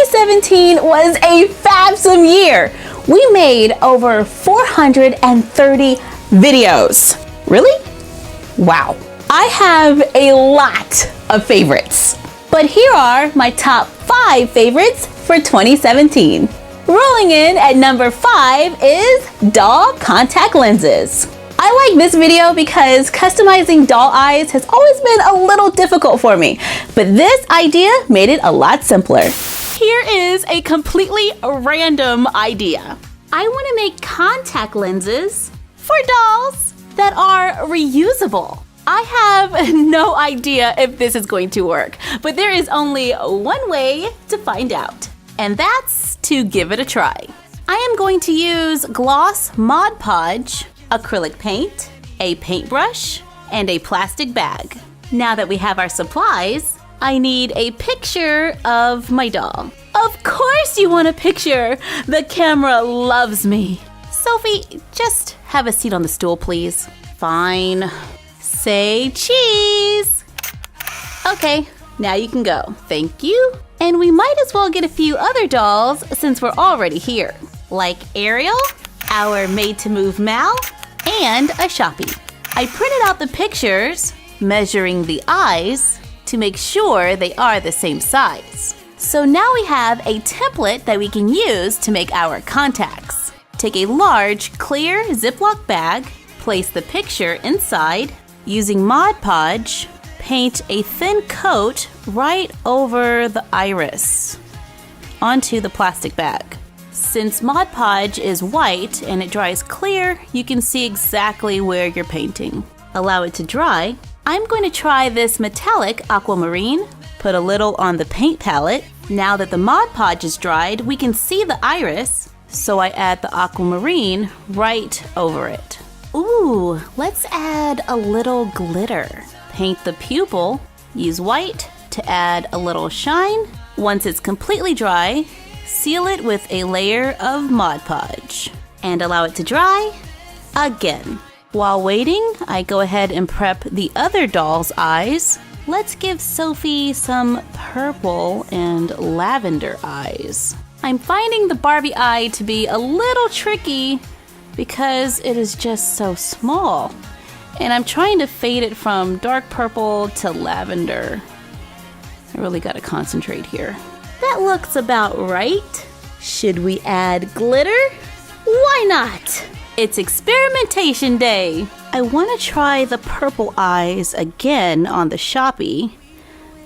2017 was a Fabsome year. We made over 430 videos. Really? Wow. I have a lot of favorites, but here are my top 5 favorites for 2017. Rolling in at number 5 is doll contact lenses. I like this video because customizing doll eyes has always been a little difficult for me, but this idea made it a lot simpler. Here is a completely random idea. I want to make contact lenses for dolls that are reusable. I have no idea if this is going to work, but there is only one way to find out, and that's to give it a try. I am going to use gloss Mod Podge, acrylic paint, a paintbrush, and a plastic bag. Now that we have our supplies, I need a picture of my doll. Of course you want a picture! The camera loves me. Sophie, just have a seat on the stool, please. Fine. Say cheese! Okay, now you can go. Thank you. And we might as well get a few other dolls since we're already here. Like Ariel, our made-to-move Mal, and a Shoppy. I printed out the pictures, measuring the eyes, to make sure they are the same size. So now we have a template that we can use to make our contacts. Take a large, clear Ziploc bag, place the picture inside, using Mod Podge, paint a thin coat right over the iris onto the plastic bag. Since Mod Podge is white and it dries clear, you can see exactly where you're painting. Allow it to dry. I'm going to try this metallic aquamarine, put a little on the paint palette. Now that the Mod Podge is dried, we can see the iris, so I add the aquamarine right over it. Ooh, let's add a little glitter. Paint the pupil, use white to add a little shine. Once it's completely dry, seal it with a layer of Mod Podge and allow it to dry again. While waiting, I go ahead and prep the other doll's eyes. Let's give Sophie some purple and lavender eyes. I'm finding the Barbie eye to be a little tricky because it is just so small. And I'm trying to fade it from dark purple to lavender. I really gotta concentrate here. That looks about right. Should we add glitter? Why not? It's experimentation day. I want to try the purple eyes again on the Shoppy.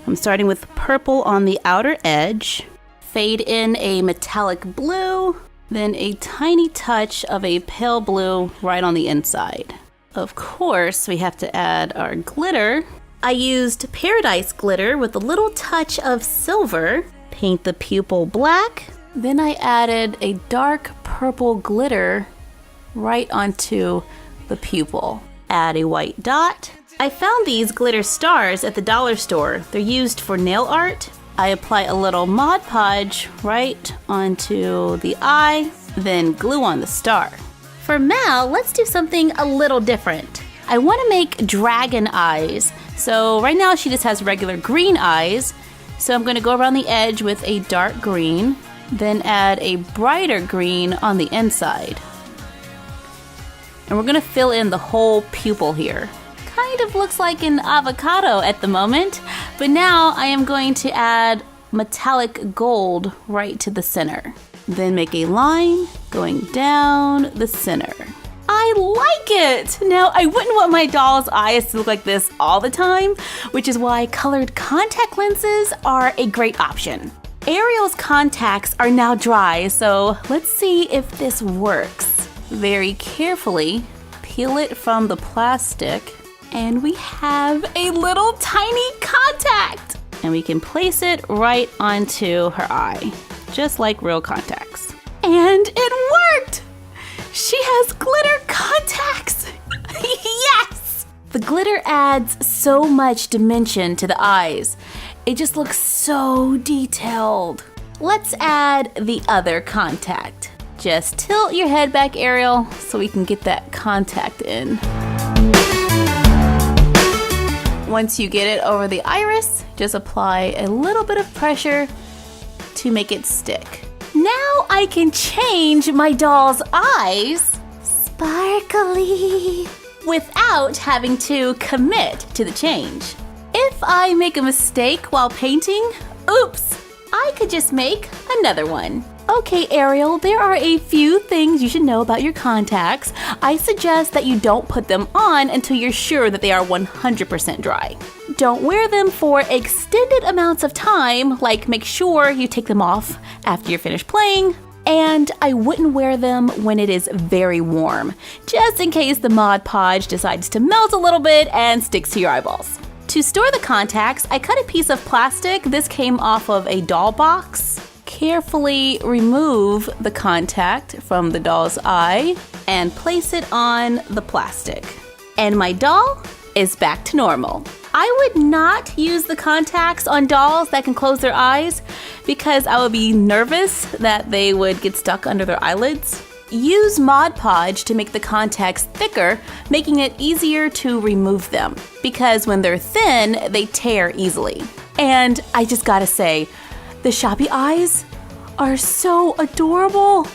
I'm starting with purple on the outer edge. Fade in a metallic blue, then a tiny touch of a pale blue right on the inside. Of course, we have to add our glitter. I used Paradise glitter with a little touch of silver. Paint the pupil black. Then I added a dark purple glitter right onto the pupil. Add a white dot. I found these glitter stars at the dollar store. They're used for nail art. I apply a little Mod Podge right onto the eye, then glue on the star. For Mal, let's do something a little different. I want to make dragon eyes. So right now she just has regular green eyes. So I'm going to go around the edge with a dark green, then add a brighter green on the inside. And we're going to fill in the whole pupil here. Kind of looks like an avocado at the moment, but now I am going to add metallic gold right to the center. Then make a line going down the center. I like it! Now, I wouldn't want my doll's eyes to look like this all the time, which is why colored contact lenses are a great option. Ariel's contacts are now dry, so let's see if this works. Very carefully peel it from the plastic, and we have a little tiny contact! And we can place it right onto her eye, just like real contacts. And it worked! She has glitter contacts! Yes! The glitter adds so much dimension to the eyes. It just looks so detailed. Let's add the other contact. Just tilt your head back, Ariel, so we can get that contact in. Once you get it over the iris, just apply a little bit of pressure to make it stick. Now I can change my doll's eyes sparkly without having to commit to the change. If I make a mistake while painting, oops, I could just make another one. Okay, Ariel, there are a few things you should know about your contacts. I suggest that you don't put them on until you're sure that they are 100% dry. Don't wear them for extended amounts of time, like make sure you take them off after you're finished playing. And I wouldn't wear them when it is very warm, just in case the Mod Podge decides to melt a little bit and sticks to your eyeballs. To store the contacts, I cut a piece of plastic. This came off of a doll box. Carefully remove the contact from the doll's eye and place it on the plastic. And my doll is back to normal. I would not use the contacts on dolls that can close their eyes because I would be nervous that they would get stuck under their eyelids. Use Mod Podge to make the contacts thicker, making it easier to remove them because when they're thin, they tear easily. And I just gotta say, the Shoppy eyes are so adorable.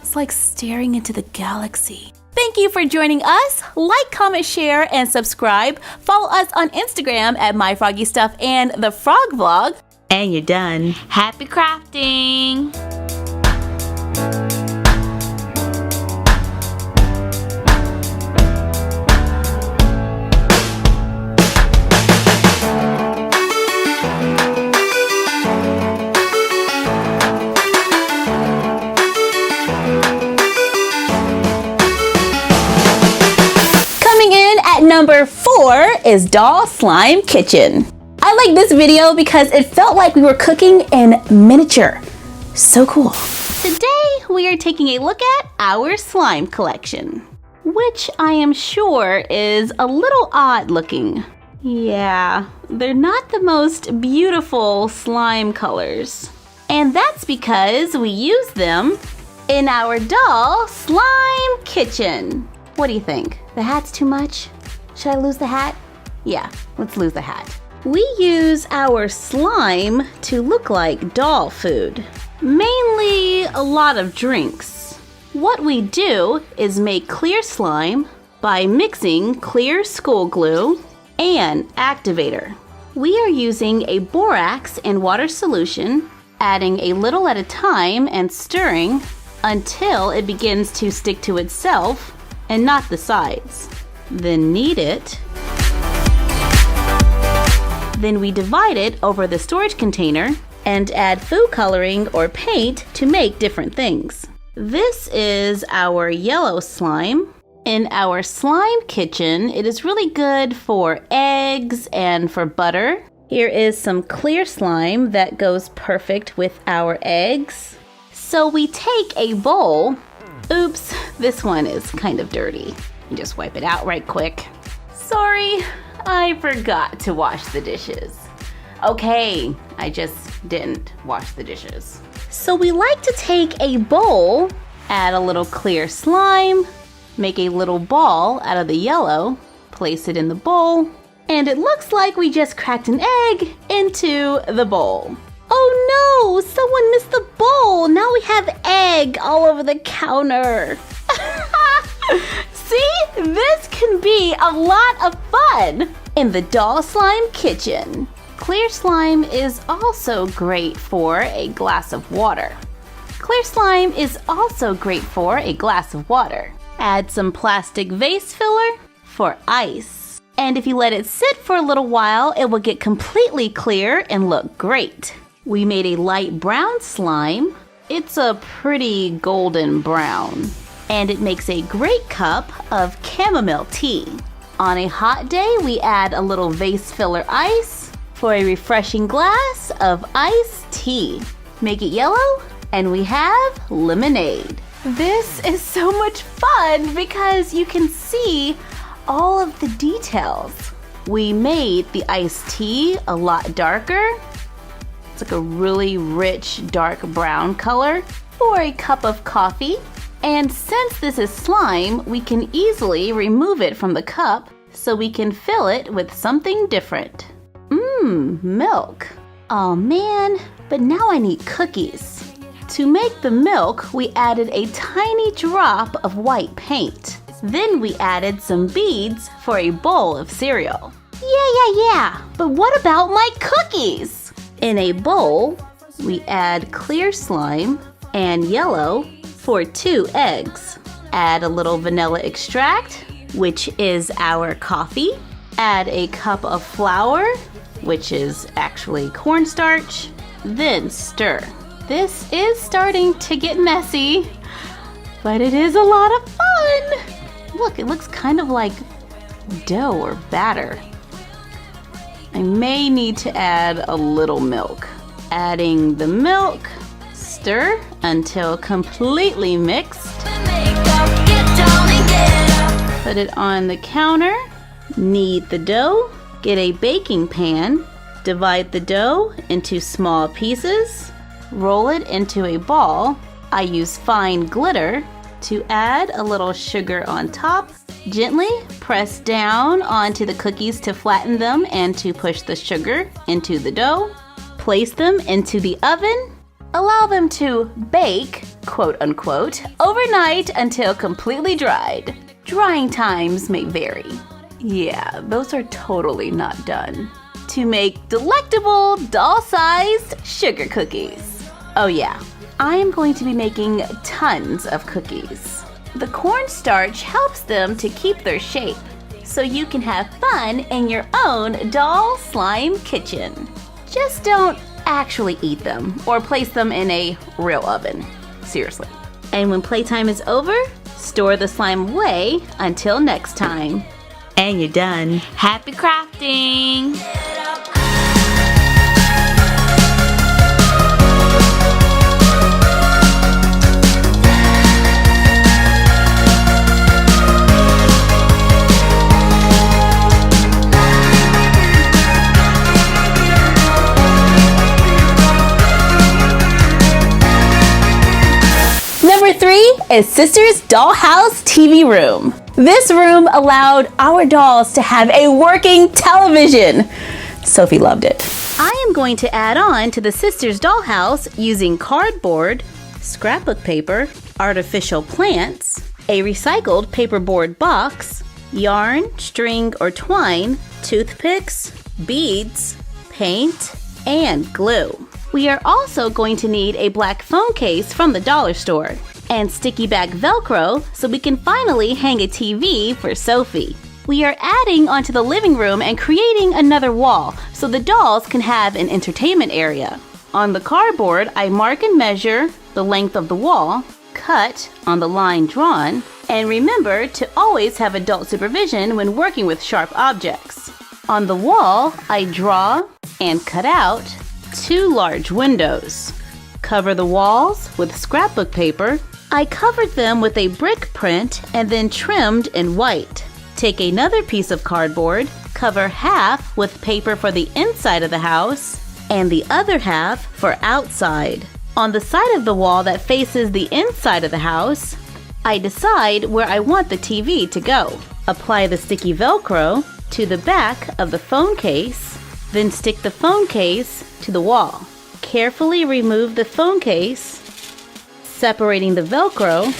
It's like staring into the galaxy. Thank you for joining us. Like, comment, share, and subscribe. Follow us on Instagram at My Froggy Stuff and The Frog Vlog. And you're done. Happy crafting! Number 4 is Doll Slime Kitchen. I like this video because it felt like we were cooking in miniature. So cool. Today we are taking a look at our slime collection, which I am sure is a little odd looking. Yeah, they're not the most beautiful slime colors. And that's because we use them in our Doll Slime Kitchen. What do you think? The hat's too much? Should I lose the hat? Yeah, let's lose the hat. We use our slime to look like doll food, mainly a lot of drinks. What we do is make clear slime by mixing clear school glue and activator. We are using a borax and water solution, adding a little at a time and stirring until it begins to stick to itself and not the sides. Then knead it. Then we divide it over the storage container and add food coloring or paint to make different things. This is our yellow slime. In our slime kitchen, it is really good for eggs and for butter. Here is some clear slime that goes perfect with our eggs. So we take a bowl. Oops, this one is kind of dirty. Just wipe it out right quick. Sorry, I forgot to wash the dishes. Okay, I just didn't wash the dishes. So we like to take a bowl, add a little clear slime, make a little ball out of the yellow, place it in the bowl, and it looks like we just cracked an egg into the bowl. Oh no, someone missed the bowl. Now we have egg all over the counter. See, this can be a lot of fun in the Doll Slime Kitchen. Clear slime is also great for a glass of water. Clear slime is also great for a glass of water. Add some plastic vase filler for ice. And if you let it sit for a little while, it will get completely clear and look great. We made a light brown slime. It's a pretty golden brown. And it makes a great cup of chamomile tea. On a hot day, we add a little vase filler ice for a refreshing glass of iced tea. Make it yellow, and we have lemonade. This is so much fun because you can see all of the details. We made the iced tea a lot darker. It's like a really rich dark brown color for a cup of coffee. And since this is slime, we can easily remove it from the cup so we can fill it with something different. Milk. Oh man, But now I need cookies. To make the milk, we added a tiny drop of white paint. Then we added some beads for a bowl of cereal. Yeah, but what about my cookies? In a bowl, we add clear slime and yellow for 2 eggs. Add a little vanilla extract, which is our coffee. Add a cup of flour, which is actually cornstarch. Then stir. This is starting to get messy, but it is a lot of fun. Look, it looks kind of like dough or batter. I may need to add a little milk. Adding the milk, stir until completely mixed. Put it on the counter, knead the dough, get a baking pan, divide the dough into small pieces, roll it into a ball. I use fine glitter to add a little sugar on top. Gently press down onto the cookies to flatten them and to push the sugar into the dough. Place them into the oven. Allow them to bake, quote unquote, overnight until completely dried. Drying times may vary. Yeah, those are totally not done. To make delectable doll-sized sugar cookies. Oh yeah, I am going to be making tons of cookies. The cornstarch helps them to keep their shape, so you can have fun in your own doll slime kitchen. Just don't actually eat them or place them in a real oven. Seriously. And when playtime is over, store the slime away until next time. And you're done. Happy crafting! Number 3 is Sister's Dollhouse TV room. This room allowed our dolls to have a working television. Sophie loved it. I am going to add on to the Sister's Dollhouse using cardboard, scrapbook paper, artificial plants, a recycled paperboard box, yarn, string or twine, toothpicks, beads, paint, and glue. We are also going to need a black phone case from the dollar store and sticky back Velcro so we can finally hang a TV for Sophie. We are adding onto the living room and creating another wall so the dolls can have an entertainment area. On the cardboard, I mark and measure the length of the wall, cut on the line drawn, and remember to always have adult supervision when working with sharp objects. On the wall, I draw and cut out 2 large windows. Cover the walls with scrapbook paper. I covered them with a brick print and then trimmed in white. Take another piece of cardboard, cover half with paper for the inside of the house and the other half for outside. On the side of the wall that faces the inside of the house, I decide where I want the TV to go. Apply the sticky Velcro to the back of the phone case, then stick the phone case to the wall. Carefully remove the phone case, separating the Velcro,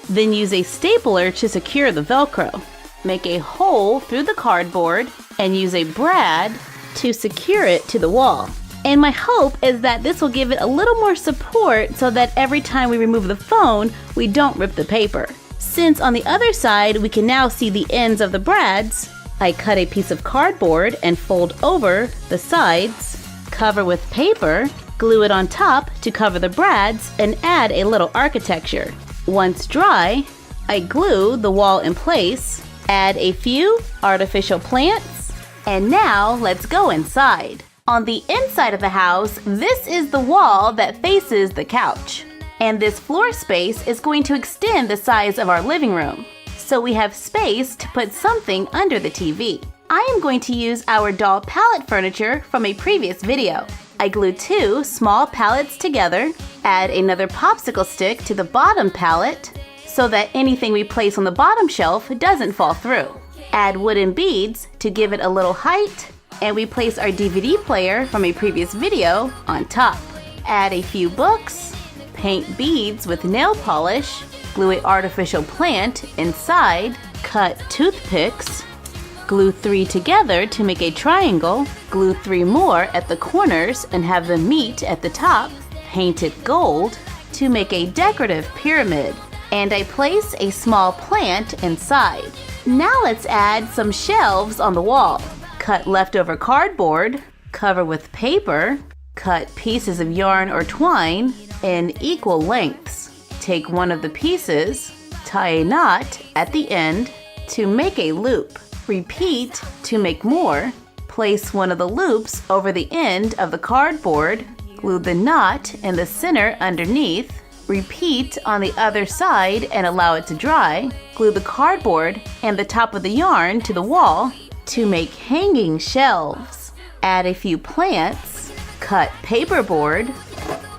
then use a stapler to secure the Velcro. Make a hole through the cardboard and use a brad to secure it to the wall. And my hope is that this will give it a little more support so that every time we remove the phone, we don't rip the paper. Since on the other side we can now see the ends of the brads, I cut a piece of cardboard and fold over the sides, cover with paper, glue it on top to cover the brads, and add a little architecture. Once dry, I glue the wall in place, add a few artificial plants, and now let's go inside. On the inside of the house, this is the wall that faces the couch. And this floor space is going to extend the size of our living room, so we have space to put something under the TV. I am going to use our doll pallet furniture from a previous video. I glue 2 small pallets together, add another popsicle stick to the bottom pallet so that anything we place on the bottom shelf doesn't fall through. Add wooden beads to give it a little height, and we place our DVD player from a previous video on top. Add a few books, paint beads with nail polish, glue an artificial plant inside, cut toothpicks, glue 3 together to make a triangle, glue 3 more at the corners and have them meet at the top, paint it gold to make a decorative pyramid, and I place a small plant inside. Now let's add some shelves on the wall. Cut leftover cardboard, cover with paper, cut pieces of yarn or twine in equal lengths. Take one of the pieces, tie a knot at the end to make a loop. Repeat to make more. Place one of the loops over the end of the cardboard. Glue the knot in the center underneath. Repeat on the other side and allow it to dry. Glue the cardboard and the top of the yarn to the wall to make hanging shelves. Add a few plants. Cut paperboard.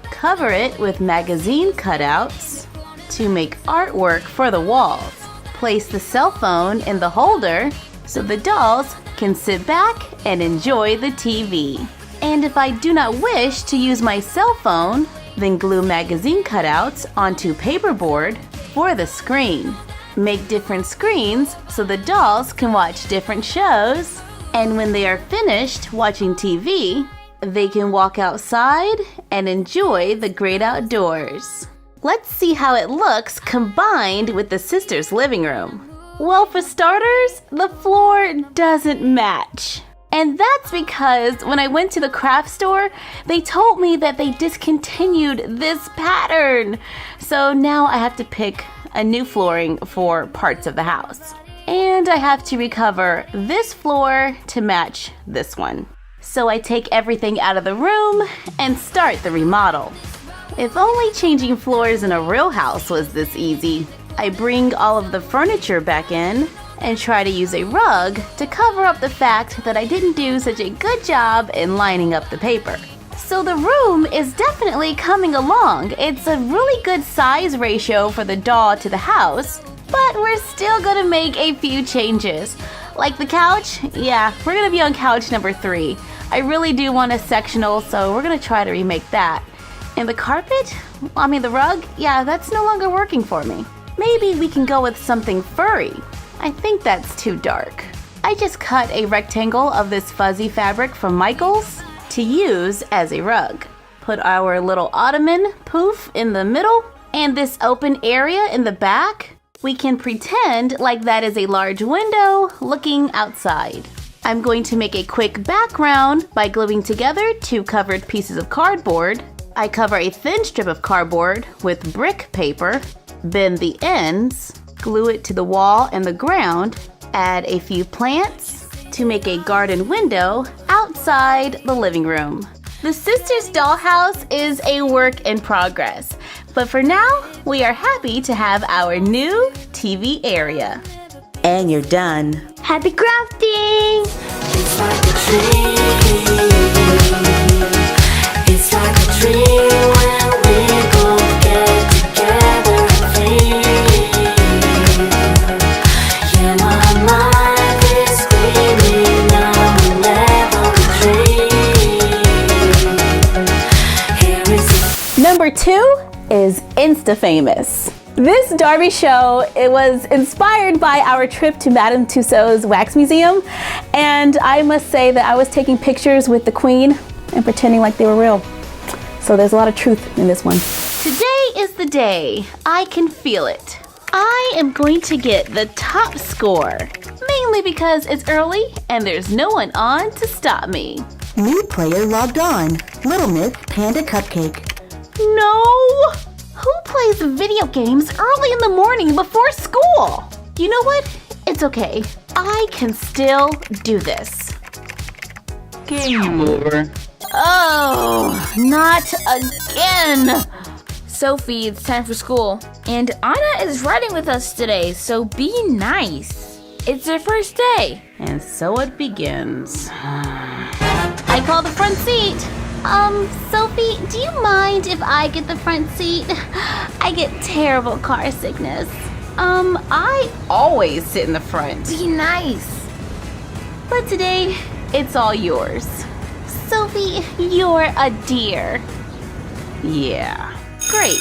Cover it with magazine cutouts to make artwork for the walls. Place the cell phone in the holder so the dolls can sit back and enjoy the TV. And if I do not wish to use my cell phone, then glue magazine cutouts onto paperboard for the screen. Make different screens so the dolls can watch different shows. And when they are finished watching TV, they can walk outside and enjoy the great outdoors. Let's see how it looks combined with the sisters' living room. Well, for starters, the floor doesn't match. And that's because when I went to the craft store, they told me that they discontinued this pattern. So now I have to pick a new flooring for parts of the house. And I have to recover this floor to match this one. So I take everything out of the room and start the remodel. If only changing floors in a real house was this easy. I bring all of the furniture back in and try to use a rug to cover up the fact that I didn't do such a good job in lining up the paper. So the room is definitely coming along. It's a really good size ratio for the doll to the house, but we're still gonna make a few changes. Like the couch, yeah, we're gonna be on couch number 3. I really do want a sectional, so we're gonna try to remake that. And the carpet? The rug? Yeah, that's no longer working for me. Maybe we can go with something furry. I think that's too dark. I just cut a rectangle of this fuzzy fabric from Michaels to use as a rug. Put our little ottoman poof in the middle and this open area in the back. We can pretend like that is a large window looking outside. I'm going to make a quick background by gluing together 2 covered pieces of cardboard. I cover a thin strip of cardboard with brick paper, bend the ends, glue it to the wall and the ground, add a few plants to make a garden window outside the living room. The sisters' dollhouse is a work in progress, but for now, we are happy to have our new TV area. And you're done. Happy crafting! It's like a dream. It's like a dream when we both get together and feel. Yeah, my mind is screaming now and never retreat. Here is Number 2 is Insta Famous. This Darby show, it was inspired by our trip to Madame Tussauds Wax Museum, and I must say that I was taking pictures with the Queen and pretending like they were real. So there's a lot of truth in this one. Today is the day. I can feel it. I am going to get the top score, mainly because it's early and there's no one on to stop me. New player logged on. Little Myth Panda Cupcake. No! Who plays video games early in the morning before school? You know what? It's okay. I can still do this. Game over. Oh, not again! Sophie, it's time for school. And Anna is riding with us today, so be nice. It's her first day. And so it begins. I call the front seat. Sophie, do you mind if I get the front seat? I get terrible car sickness. I always sit in the front. Be nice. But today, it's all yours. Sophie, you're a dear. Yeah. Great.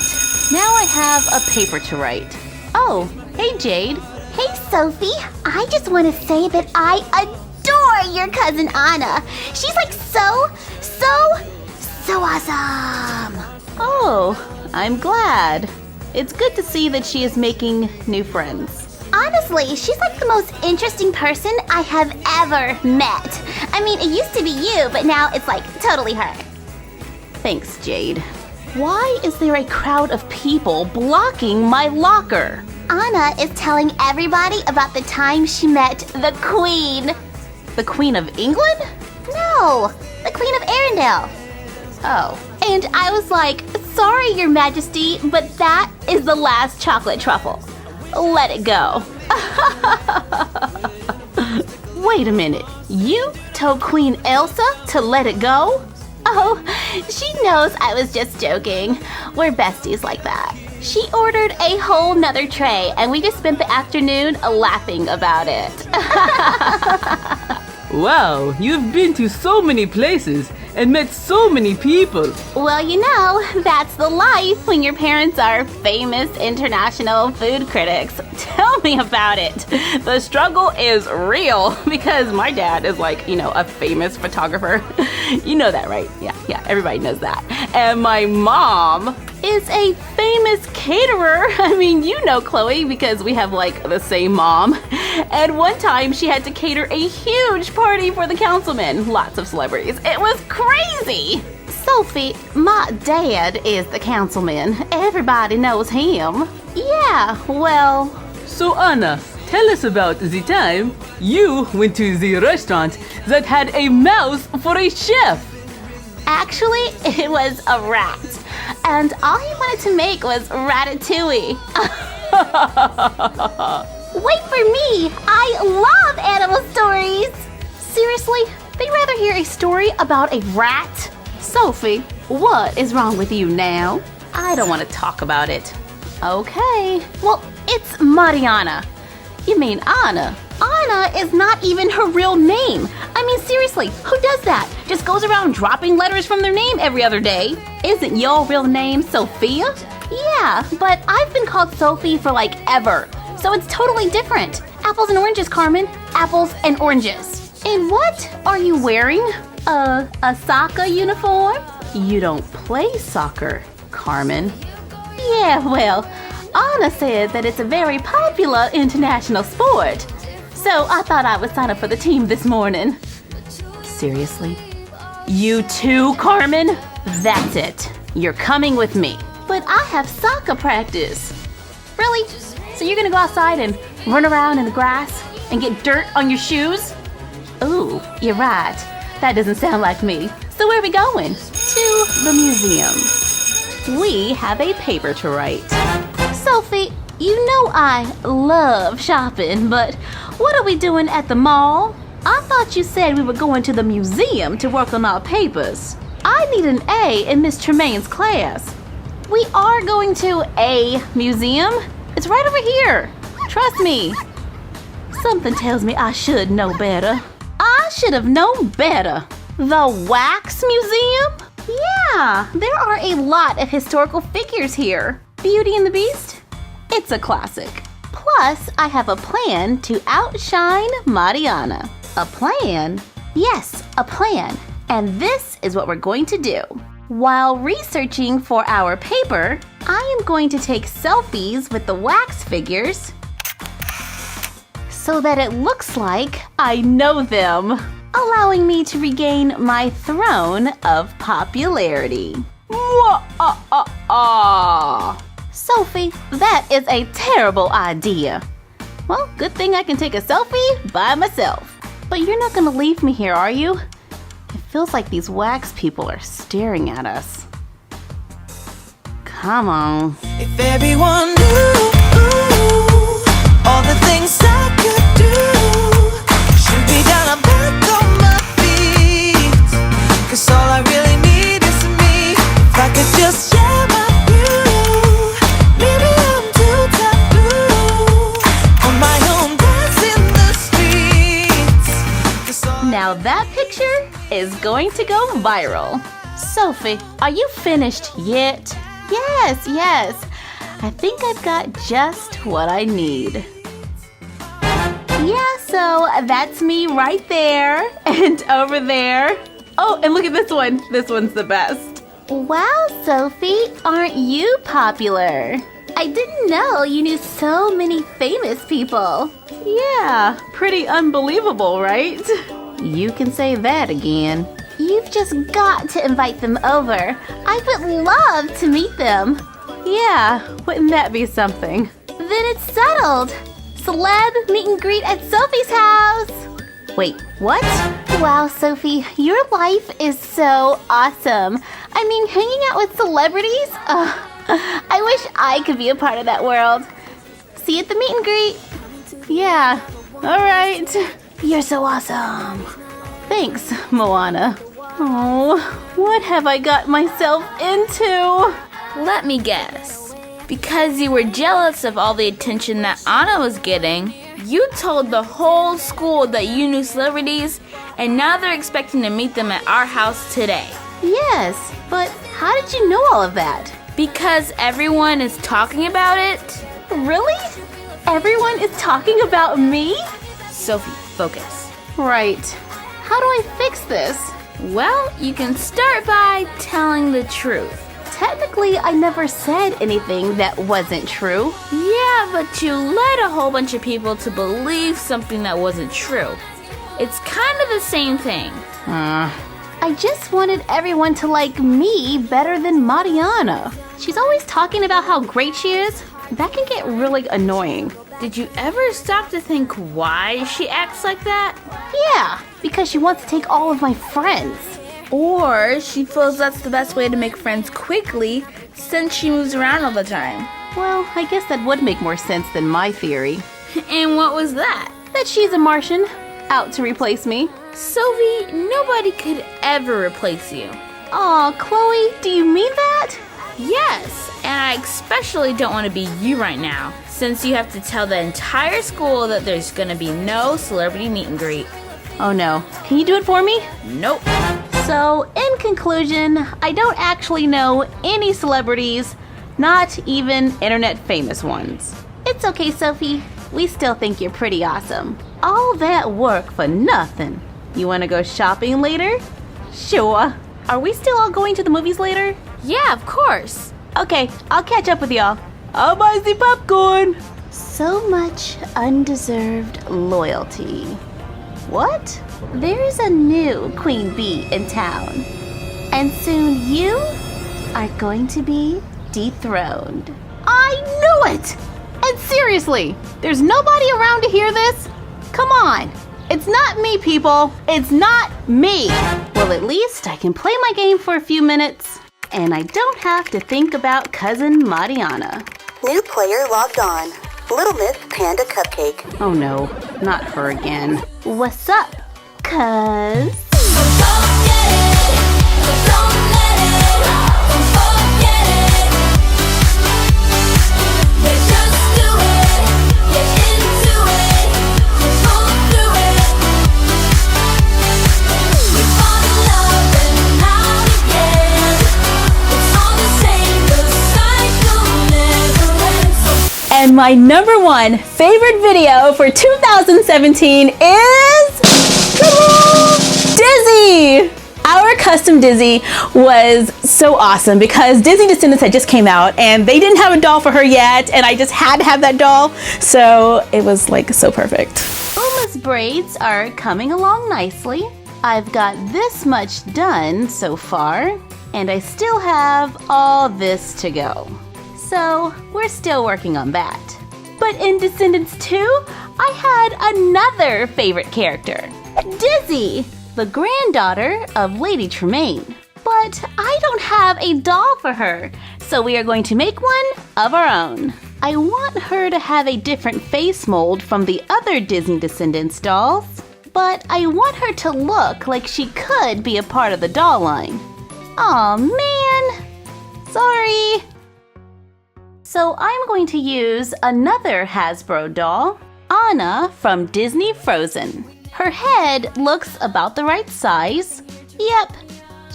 Now I have a paper to write. Oh, hey Jade. Hey Sophie, I just want to say that I adore your cousin Anna. She's like so awesome. Oh, I'm glad. It's good to see that she is making new friends. Honestly, she's like the most interesting person I have ever met. I mean, it used to be you, but now it's like totally her. Thanks, Jade. Why is there a crowd of people blocking my locker? Anna is telling everybody about the time she met the Queen. The Queen of England? No, the Queen of Arendelle. Oh. And I was like, sorry, Your Majesty, but that is the last chocolate truffle. Let it go. Wait a minute. You told Queen Elsa to let it go? Oh, she knows I was just joking. We're besties like that. She ordered a whole nother tray, and we just spent the afternoon laughing about it. Wow, you've been to so many places and met so many people. Well, you know, that's the life when your parents are famous international food critics. Tell me about it. The struggle is real because my dad is like, a famous photographer. You know that, right? Yeah, everybody knows that. And my mom is a famous caterer. I mean, you know Chloe because we have like the same mom. And one time she had to cater a huge party for the councilman. Lots of celebrities. It was crazy. Sophie, my dad is the councilman. Everybody knows him. Yeah, well... So Anna, tell us about the time you went to the restaurant that had a mouse for a chef. Actually, it was a rat. And all he wanted to make was ratatouille. Wait for me! I love animal stories! Seriously? They'd rather hear a story about a rat? Sophie, what is wrong with you now? I don't want to talk about it. Okay, well, it's Mariana. You mean Anna? Anna is not even her real name. I mean, seriously, who does that? Just goes around dropping letters from their name every other day. Isn't your real name Sophia? Yeah, but I've been called Sophie for like ever. So it's totally different. Apples and oranges, Carmen. Apples and oranges. And what are you wearing? A soccer uniform? You don't play soccer, Carmen. Yeah, well, Anna said that it's a very popular international sport. So I thought I would sign up for the team this morning. Seriously? You too, Carmen? That's it. You're coming with me. But I have soccer practice. Really? So you're gonna go outside and run around in the grass and get dirt on your shoes? Ooh, you're right. That doesn't sound like me. So where are we going? To the museum. We have a paper to write. Sophie, you know I love shopping, but what are we doing at the mall? I thought you said we were going to the museum to work on our papers. I need an A in Miss Tremaine's class. We are going to a museum. It's right over here. Trust me. Something tells me I should know better. I should have known better. The Wax Museum? Yeah, there are a lot of historical figures here. Beauty and the Beast? It's a classic. Plus, I have a plan to outshine Mariana. A plan? Yes, a plan. And this is what we're going to do. While researching for our paper, I am going to take selfies with the wax figures so that it looks like I know them, allowing me to regain my throne of popularity. Sophie, that is a terrible idea. Well, good thing I can take a selfie by myself. But you're not gonna leave me here, are you? It feels like these wax people are staring at us. Come on. If everyone knew all the things I could do, should be down and back on my feet. 'Cause all I really need is me. If I could just share my view, maybe I'm too taboo. On my own, dance in the streets. 'Cause all Now that picture is going to go viral. Sophie, are you finished yet? Yes. I think I've got just what I need. Yeah, so that's me right there and over there. Oh, and look at this one. This one's the best. Wow, Sophie, aren't you popular? I didn't know you knew so many famous people. Yeah, pretty unbelievable, right? You can say that again. You've just got to invite them over. I would love to meet them. Yeah, wouldn't that be something? Then it's settled. Celeb meet and greet at Sophie's house. Wait, what? Wow, Sophie, your life is so awesome. I mean, hanging out with celebrities? I wish I could be a part of that world. See you at the meet and greet. Yeah, all right. You're so awesome. Thanks, Moana. Oh, what have I got myself into? Let me guess. Because you were jealous of all the attention that Anna was getting, you told the whole school that you knew celebrities, and now they're expecting to meet them at our house today. Yes, but how did you know all of that? Because everyone is talking about it. Really? Everyone is talking about me? Sophie, focus. Right. How do I fix this? Well, you can start by telling the truth. Technically, I never said anything that wasn't true. Yeah, but you led a whole bunch of people to believe something that wasn't true. It's kind of the same thing. I just wanted everyone to like me better than Mariana. She's always talking about how great she is. That can get really annoying. Did you ever stop to think why she acts like that? Yeah, because she wants to take all of my friends. Or she feels that's the best way to make friends quickly since she moves around all the time. Well, I guess that would make more sense than my theory. And what was that? That she's a Martian, out to replace me. Sophie, nobody could ever replace you. Aw, Chloe, do you mean that? Yes, and I especially don't want to be you right now, since you have to tell the entire school that there's gonna be no celebrity meet and greet. Oh no, can you do it for me? Nope. So, in conclusion, I don't actually know any celebrities, not even internet famous ones. It's okay, Sophie. We still think you're pretty awesome. All that work for nothing. You want to go shopping later? Sure. Are we still all going to the movies later? Yeah, of course. Okay, I'll catch up with y'all. I'll buy the popcorn. So much undeserved loyalty. What? There's a new queen bee in town. And soon you are going to be dethroned. I knew it! And seriously, there's nobody around to hear this? Come on. It's not me, people. It's not me. Well, at least I can play my game for a few minutes. And I don't have to think about cousin Mariana. New player logged on. Little Miss Panda Cupcake. Oh no, not her again. What's up, cuz? And my number one favorite video for 2017 is Dizzy! Our custom Dizzy was so awesome because Disney Descendants had just came out and they didn't have a doll for her yet, and I just had to have that doll, so it was like so perfect. Uma's braids are coming along nicely. I've got this much done so far, and I still have all this to go. So we're still working on that. But in Descendants 2, I had another favorite character, Dizzy, the granddaughter of Lady Tremaine. But I don't have a doll for her, so we are going to make one of our own. I want her to have a different face mold from the other Disney Descendants dolls, but I want her to look like she could be a part of the doll line. Aw, man. Sorry. So I'm going to use another Hasbro doll, Anna from Disney Frozen. Her head looks about the right size. Yep,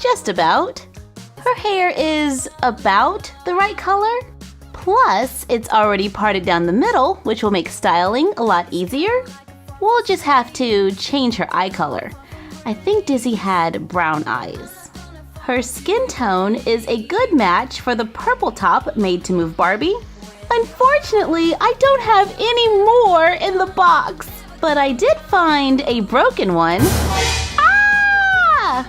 just about. Her hair is about the right color. Plus, it's already parted down the middle, which will make styling a lot easier. We'll just have to change her eye color. I think Dizzy had brown eyes. Her skin tone is a good match for the purple top made to move Barbie. Unfortunately, I don't have any more in the box, but I did find a broken one. Ah!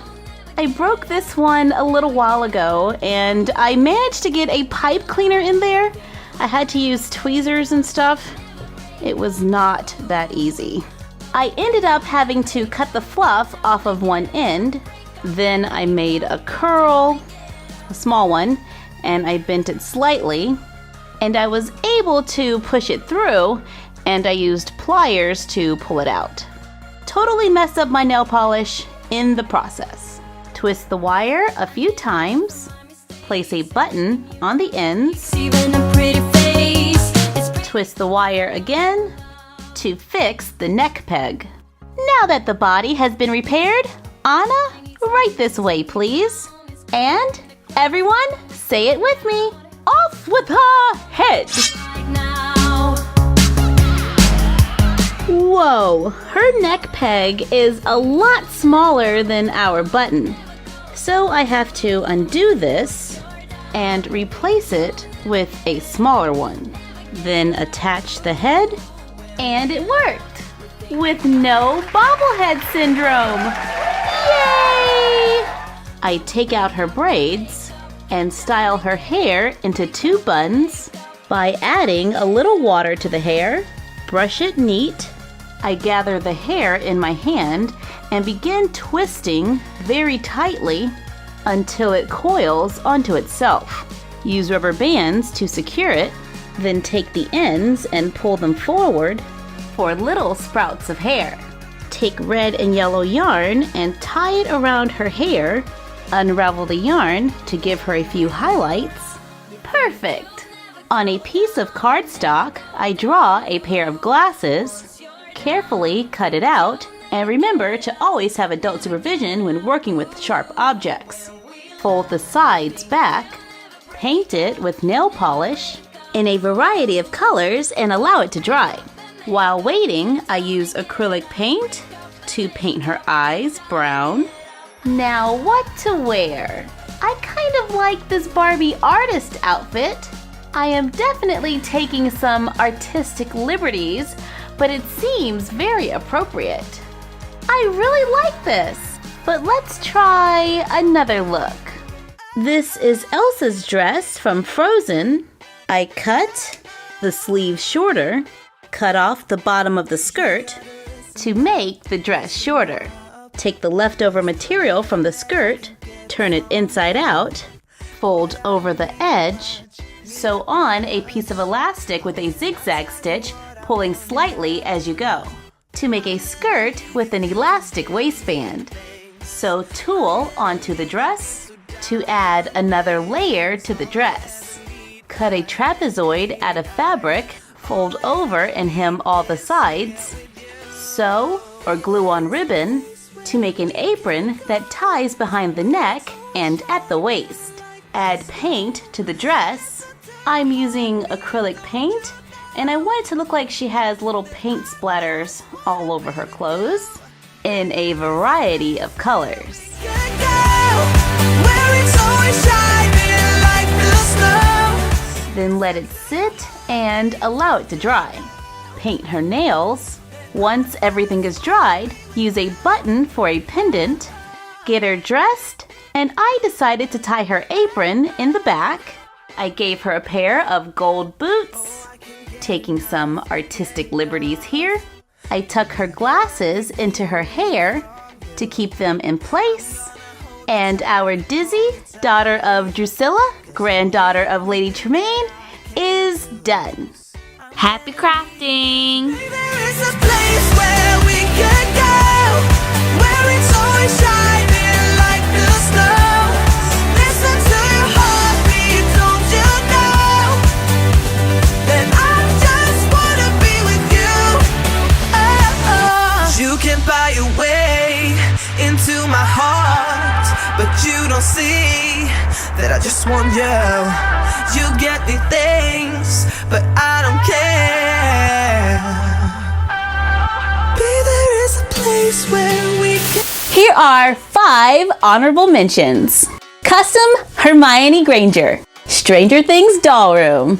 I broke this one a little while ago, and I managed to get a pipe cleaner in there. I had to use tweezers and stuff. It was not that easy. I ended up having to cut the fluff off of one end. Then I made a curl, a small one, and I bent it slightly. And I was able to push it through, and I used pliers to pull it out. Totally messed up my nail polish in the process. Twist the wire a few times. Place a button on the ends. Even a pretty face. Twist the wire again to fix the neck peg. Now that the body has been repaired, Anna, right this way, please. And everyone, say it with me. Off with her head. Whoa, her neck peg is a lot smaller than our button. So I have to undo this and replace it with a smaller one. Then attach the head, and it worked! With no bobblehead syndrome! Yay! I take out her braids and style her hair into two buns by adding a little water to the hair, brush it neat. I gather the hair in my hand and begin twisting very tightly until it coils onto itself. Use rubber bands to secure it, then take the ends and pull them forward for little sprouts of hair. Take red and yellow yarn and tie it around her hair. Unravel the yarn to give her a few highlights. Perfect! On a piece of cardstock, I draw a pair of glasses, carefully cut it out, and remember to always have adult supervision when working with sharp objects. Fold the sides back, paint it with nail polish in a variety of colors and allow it to dry. While waiting, I use acrylic paint to paint her eyes brown. Now what to wear? I kind of like this Barbie artist outfit. I am definitely taking some artistic liberties, but it seems very appropriate. I really like this, but let's try another look. This is Elsa's dress from Frozen. I cut the sleeves shorter, cut off the bottom of the skirt to make the dress shorter. Take the leftover material from the skirt, turn it inside out, fold over the edge, sew on a piece of elastic with a zigzag stitch, pulling slightly as you go, to make a skirt with an elastic waistband. Sew tulle onto the dress to add another layer to the dress. Cut a trapezoid out of fabric, fold over and hem all the sides. Sew or glue on ribbon to make an apron that ties behind the neck and at the waist. Add paint to the dress. I'm using acrylic paint, and I want it to look like she has little paint splatters all over her clothes in a variety of colors. Then let it sit and allow it to dry. Paint her nails. Once everything is dried, use a button for a pendant. Get her dressed, and I decided to tie her apron in the back. I gave her a pair of gold boots. Taking some artistic liberties here, I tuck her glasses into her hair to keep them in place. And our Dizzy, daughter of Drusilla, granddaughter of Lady Tremaine, is done. Happy crafting! There is a place where we can go, where it's always shining like the snow. Listen to your heartbeat, don't you know that I just wanna be with you. Oh, oh. You can buy way into my heart, but you don't see that I just want you. You get me things, but I don't care. Baby, there is a place where we can. Here are 5 honorable mentions. Custom Hermione Granger, Stranger Things Doll Room,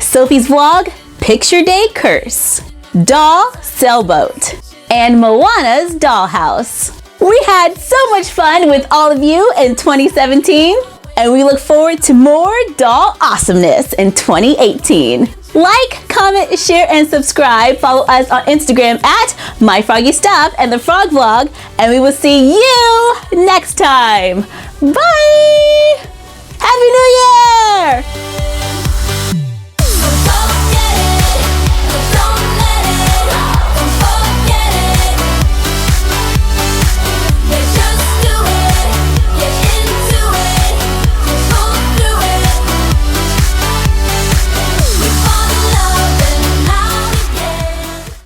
Sophie's Vlog Picture Day Curse, Doll Sailboat, and Moana's Dollhouse. We had so much fun with all of you in 2017, and we look forward to more doll awesomeness in 2018. Like, comment, share, and subscribe. Follow us on Instagram at My Froggy Stuff and the Frog Vlog, and we will see you next time. Bye! Happy New Year!